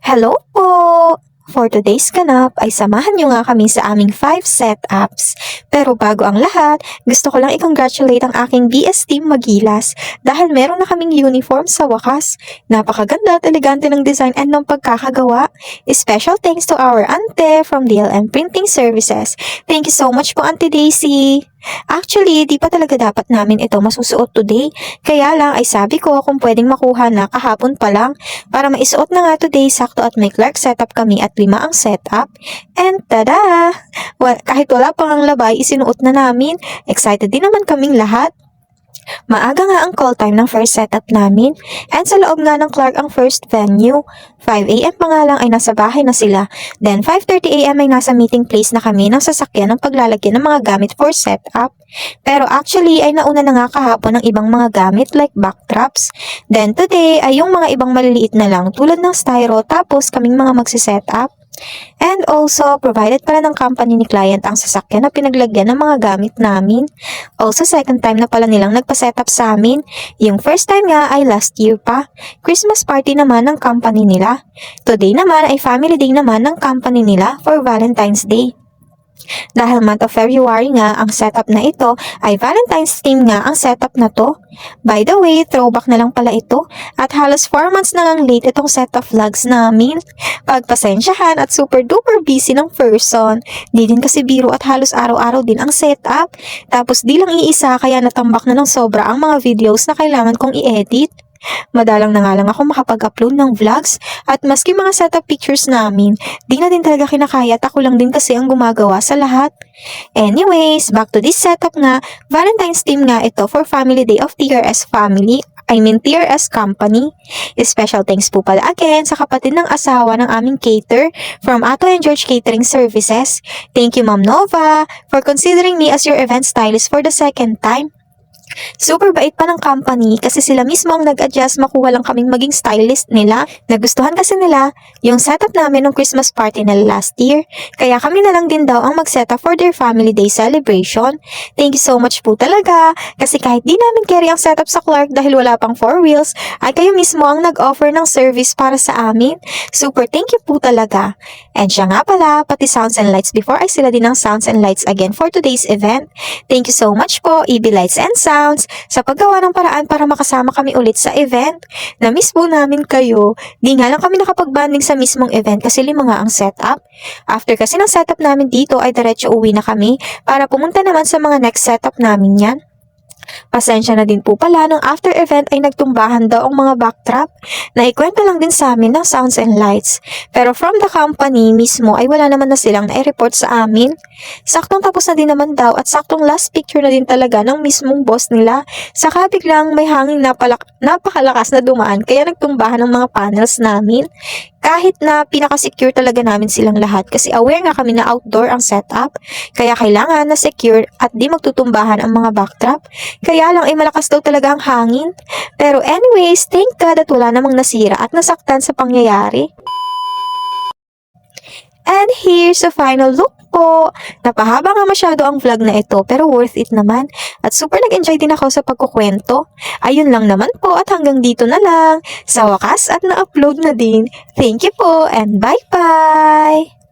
Hello po! For today's ganap ay samahan niyo nga kami sa aming 5 setups. Pero bago ang lahat, gusto ko lang i-congratulate ang aking BS team Magilas dahil meron na kaming uniform sa wakas. Napakaganda at elegante ng design and ng pagkakagawa. Special thanks to our ante from DLM Printing Services. Thank you so much po, Auntie Daisy! Actually, di pa talaga dapat namin ito masusuot today. Kaya lang ay sabi ko kung pwedeng makuha na kahapon pa lang para maisuot na nga today sakto at may Clark setup kami at 5 ang setup. And tada! Kahit wala pang ang labay, isinuot na namin. Excited din naman kaming lahat. Maaga nga ang call time ng first setup namin and sa loob nga ng Clark ang first venue. 5 AM pa nga lang ay nasa bahay na sila. Then 5:30 AM ay nasa meeting place na kami ng sasakyan ng paglalagyan ng mga gamit for setup. Pero actually ay nauna na nga kahapon ng ibang mga gamit like backdrops. Then today ay yung mga ibang maliliit na lang tulad ng styro tapos kaming mga magsisetup. And also, provided pala ng company ni client ang sasakyan na pinaglagyan ng mga gamit namin. Also, second time na pala nilang nagpa-setup sa amin. Yung first time nga ay last year pa. Christmas party naman ng company nila. Today naman ay family day naman ng company nila for Valentine's Day. Dahil month of February nga ang setup na ito ay Valentine's theme nga ang setup na to. By the way, throwback na lang pala ito at halos 4 months na ngang late itong set of vlogs namin. Pagpasensyahan at super duper busy ng person. Di din kasi biro at halos araw-araw din ang setup. Tapos di lang iisa kaya natambak na ng sobra ang mga videos na kailangan kong i-edit. Madalang na nga lang ako makapag-upload ng vlogs at maski mga setup pictures namin, di na din talaga kinakaya at ako lang din kasi ang gumagawa sa lahat. Anyways, back to this setup nga, Valentine's theme nga ito for Family Day of TRS Family. TRS Company. Special thanks po pala again sa kapatid ng asawa ng aming cater from Ato and George Catering Services. Thank you Ma'am Nova for considering me as your event stylist for the second time. Super bait pa ng company kasi sila mismo ang nag-adjust makuha lang kaming maging stylist nila. Nagustuhan kasi nila yung setup namin ng Christmas party nila last year. Kaya kami na lang din daw ang mag-setup for their family day celebration. Thank you so much po talaga kasi kahit di namin carry ang setup sa Clark dahil wala pang 4 wheels, ay kayo mismo ang nag-offer ng service para sa amin. Super thank you po talaga. And siya nga pala, pati sounds and lights before ay sila din ang sounds and lights again for today's event. Thank you so much po, EB Lights and Sounds, sa paggawa ng paraan para makasama kami ulit sa event. Na-miss po namin kayo. Di nga lang kami nakapag-banding sa mismong event kasi 5 nga ang setup. After kasi ng setup namin dito ay diretso uwi na kami para pumunta naman sa mga next setup namin yan. Pasensya na din po pala nung after event ay nagtumbahan daw ang mga backdrop. Naikwento lang din sa amin ng sounds and lights. Pero from the company mismo ay wala naman na silang na-report sa amin. Saktong tapos na din naman daw at saktong last picture na din talaga ng mismong boss nila. Saka biglang may hangin napakalakas na dumaan kaya nagtumbahan ang mga panels namin. Kahit na pinaka-secure talaga namin silang lahat kasi aware nga kami na outdoor ang setup. Kaya kailangan na secure at di magtutumbahan ang mga backdrop. Kaya lang ay malakas daw talaga ang hangin. Pero anyways, thank God at wala namang nasira at nasaktan sa pangyayari. And here's the final look po. Napahaba nga masyado ang vlog na ito pero worth it naman. At super nag-enjoy din ako sa pagkukwento. Ayun lang naman po at hanggang dito na lang. Sa wakas at na-upload na din. Thank you po and bye-bye!